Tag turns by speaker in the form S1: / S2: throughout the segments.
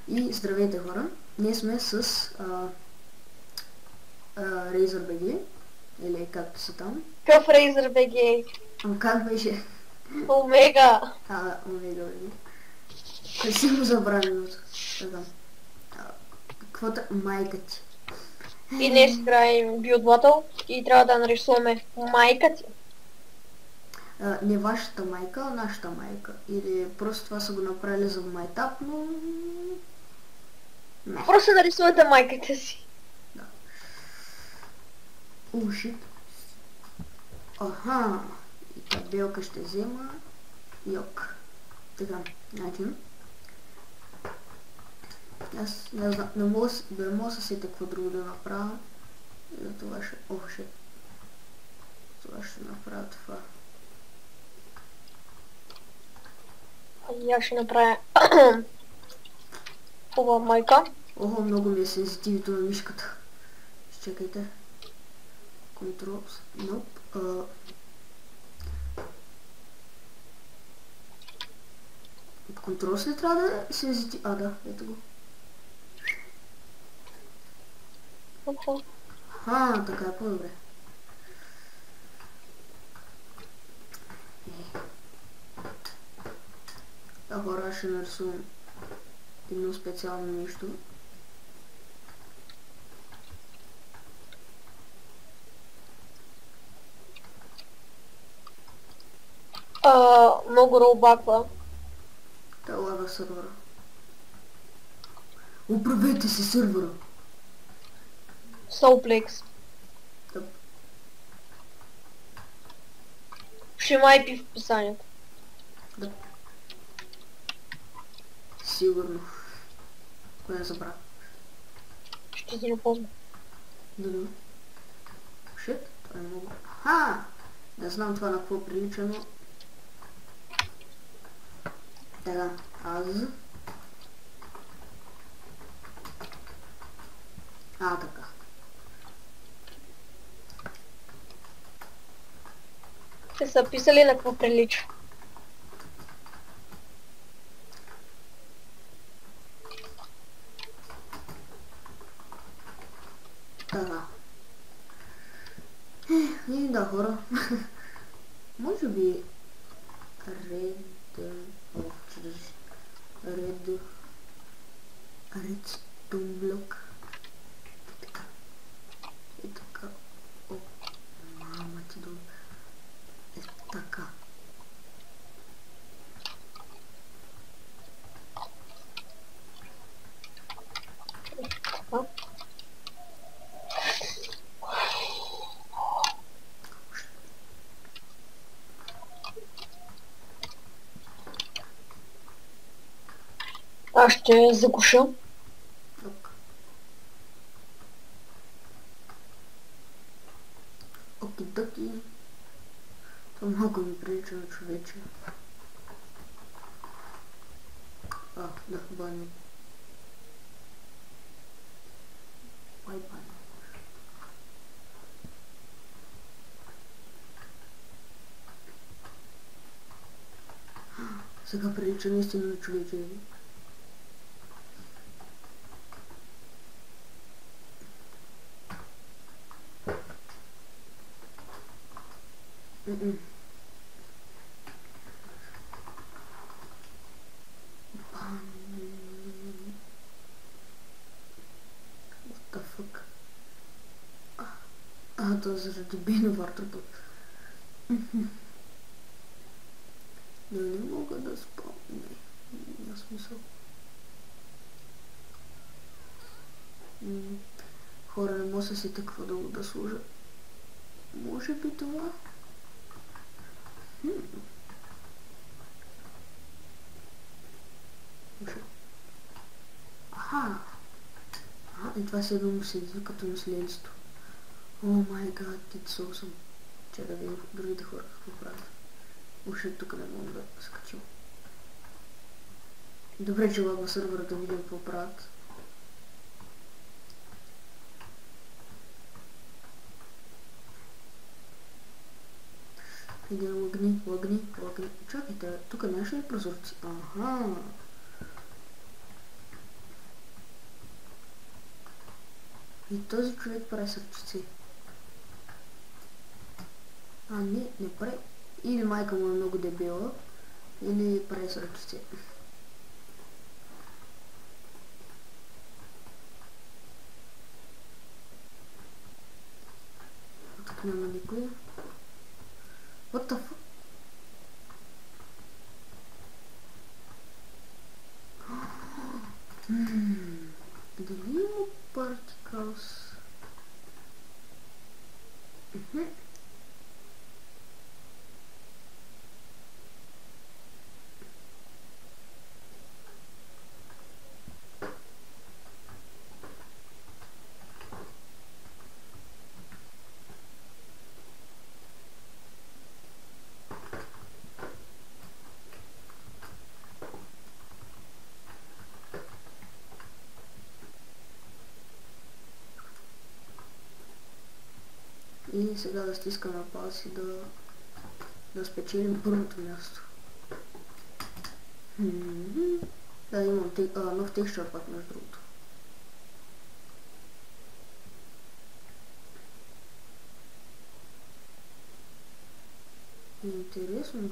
S1: И здравейте хора, ние сме с RazorBG, или както са там.
S2: Какъв RazorBG?
S1: Как беше?
S2: Омега!
S1: Омега бе. Красиво забравеното. Така. Каквото майка ти.
S2: И днес играем Build Battle и трябва да нарисуваме майка ти.
S1: Не вашата майка, а нашата майка. Или просто това са го направили за майтап, но... Не.
S2: Просто нарисувате майката си.
S1: Да. Шит. Аха. И табелка ще взема. Йок. Така, значи. Аз не знам, не мога да се сетя какво друго да направя. И за това ще... Шит. Това ще направя това.
S2: И аз ще направя хубава майка.
S1: Много ми е сензитивито на мишката. Изчекайте. Control. Nope. Контрол се трябва да е сензитив... да, ето го. Така е по-добре. Хора, ще нарисувам едно специално нещо.
S2: Много ролбаква.
S1: Та лага сървъра. Управете си сървъра.
S2: Soulplex.
S1: Тъп.
S2: Ще има IP в описанието.
S1: Да. Сигурно. Кое забравя?
S2: Ще ти напомня.
S1: Да. Шит, това е много. Не знам това на какво прилича, но... Така, така.
S2: Те са писали на какво прилича.
S1: Така. И да, хора. Може би... Redstone блок. Така. И така. Мама ти долу. Така.
S2: Аз ще закуша.
S1: Оки-доки. Това малко ми прилича на човече. Да, баня. Баня. Сега прилича наистина на човече. What the fuck? Това заради бейна вартърбът. Но не мога да спомня. Няма смисъл. Хора, не мога да се сетя какво да служа. Може би това? И това си едно му седи като наследство. О май гад, it's awesome. Чакай да видим другите хора какво правят. Още тук не мога да скачим. Добре, че лагва сървъра да видим какво правят. Иде лъгни. Чакайте, тук нямаше ли прозорци? Аха. И този човек прави сърчици. Не прави. Или майка му е много дебила, или прави сърчици. Тук няма никой. What the fuck? Дали има парtikълс? И сега да стискаме палец и да спечелим първото място. Да, имам нов текстчър пак между другото. Интересно,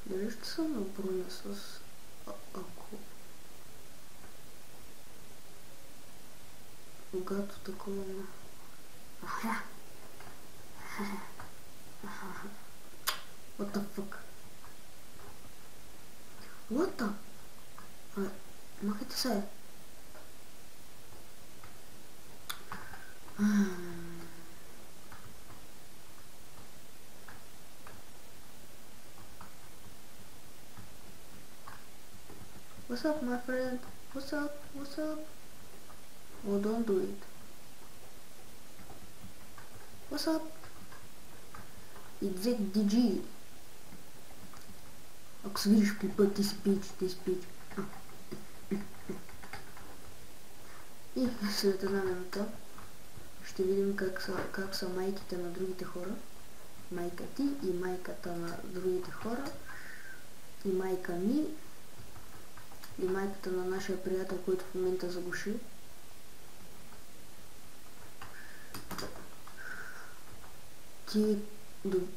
S1: дали ще съм наброя с ако когато такова... What the fuck? What the... Махайте се. What's up, my friend? What's up? Oh, don't do it. What's up? Exec DG. Ако се видиш клипа, ти си пич. И след една минута ще видим как са майките на другите хора. Майка ти и майката на другите хора. И майка ми. И майката на нашия приятел, който в момента заглуши. Ти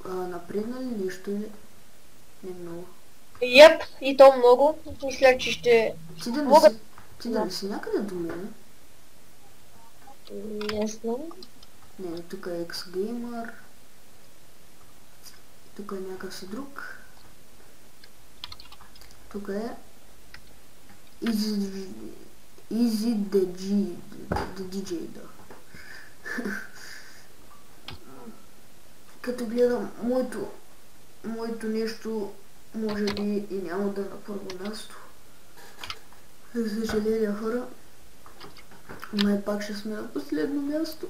S1: напредна ли нещо или не много?
S2: Еп, и то много. Мисля, че ще...
S1: Ти да не си някъде до мен?
S2: Не знам.
S1: Не, тук е X-Gamer. Тук е някакъв си друг. Тук е Easy the DJ, да. Като гледам моето нещо, може би и няма да на първо място. За съжаление, хора, май пак ще сме на последно място.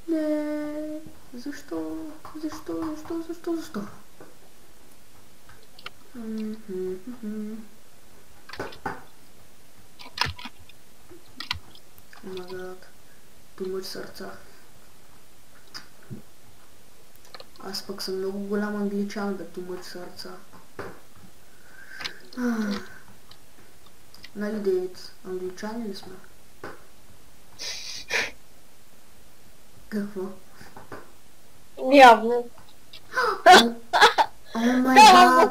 S1: Не, защо? Магад, тумъч сърца. Аз пък съм много голям англичан, бе, тумъч сърца. Нали, Дейвид, англичани ли сме? Какво?
S2: Явно.
S1: О май гад!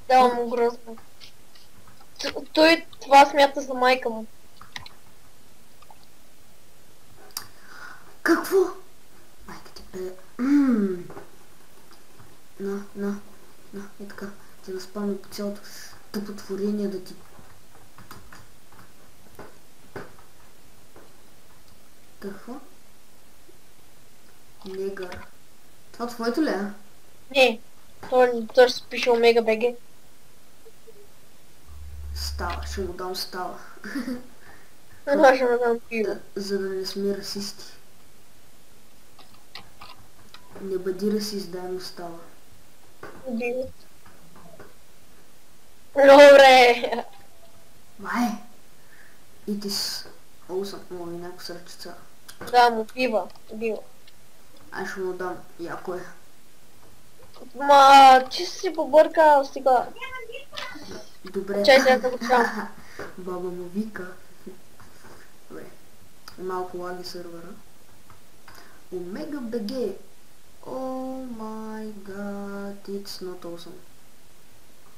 S2: Да, му грозно. Той това смята за майка му.
S1: Какво? Майка ти бе... На, е така. Ти наспам по цялото тъпотворение да ти... Какво? Негър. Това твоето ли е?
S2: Не, той се пише Омега БГ.
S1: Става, ще му дам става.
S2: Ще му дам пиво.
S1: За да не сме расисти. Не бъди расист, дай му става.
S2: Убива. Добре.
S1: Май! It is awesome. О, и някакво сърчица.
S2: Да, му пива. Убива.
S1: Аз ще му дам, яко е.
S2: Ма, че си побъркал, стига.
S1: Добре.
S2: Чай, да го чам.
S1: Баба му вика. Добре. Малко лаги сървъра. Омега БГ. Oh my god, it's not awesome.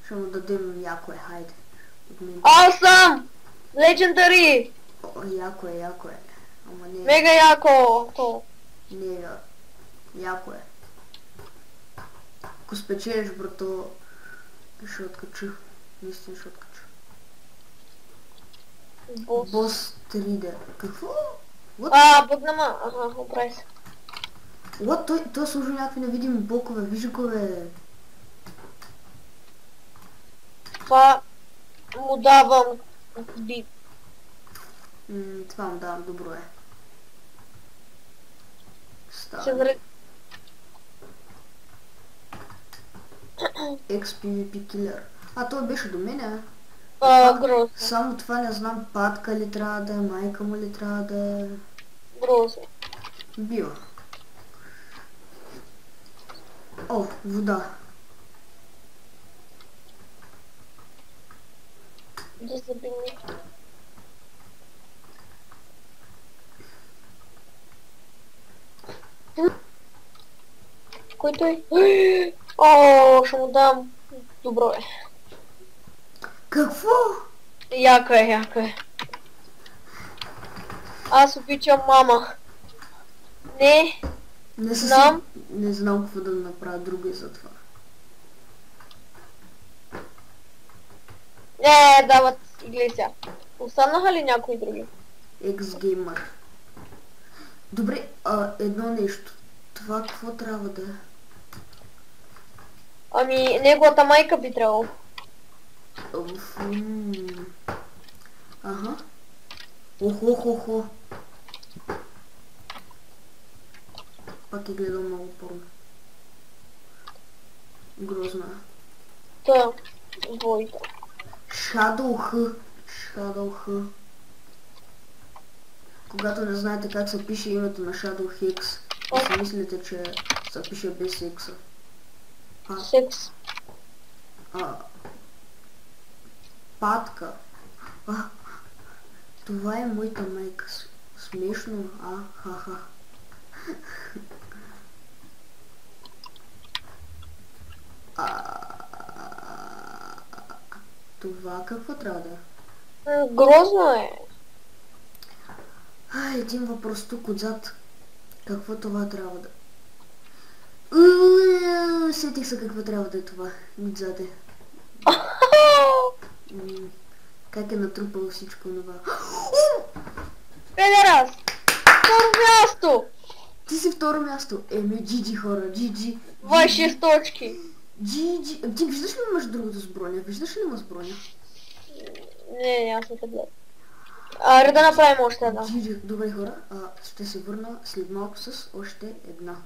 S1: Ще му дадем яко е, хайде.
S2: Awesome! Legendary!
S1: О, яко е. Ама не.
S2: Мега яко! То.
S1: Не, яко е. Ако спечелиш, брато, ще откача. Наистина ще откача. Бос 3D. Какво? What?
S2: Бъгнама. Ага, оправи се.
S1: What? Той служи някакви невидими блокове. Вижда го, бе.
S2: Това му давам би.
S1: Това му давам, добро е.
S2: Се
S1: XPVP Killer. Той беше до мене.
S2: грозно.
S1: Само това не знам, патка ли трябва да е, майка му ли трябва да е.
S2: Грозно.
S1: Бива. О, вода.
S2: Да забини. Кой той? О, ще му дам. Добро е.
S1: Какво?
S2: Яко е. Аз обичам мама. Не знам.
S1: Не знам какво да направя друго и за това.
S2: Не, дават иглися. Останаха ли някои други?
S1: X-Gamer. Добре, едно нещо. Това какво трябва да е?
S2: Ами, неговата майка би трябвало.
S1: Ага. Охо. Пак гледам много порно. Грозна.
S2: Та, двойка.
S1: Shadow H. Когато не знаете как се пише името на Shadow Hex, и си мислите, че се пише без секса.
S2: Секс.
S1: Патка. Това е моята майка. Смешно, ха-ха. Това какво трябва да е?
S2: Грозно е.
S1: Един въпрос тук отзад. Какво това трябва да... Сетих се какво трябва да е това. Отзад е. Как е натрупало всичко това.
S2: Педерас! Второ място!
S1: Ти си второ място. GG хора, GG.
S2: 26 точки.
S1: GG. Ти виждаш ли имаш другото с броня? Виждаш ли има с броня?
S2: Не, аз не те гледам. Аре да направим още една.
S1: GG. Добре хора, ще се върна след малко с още една.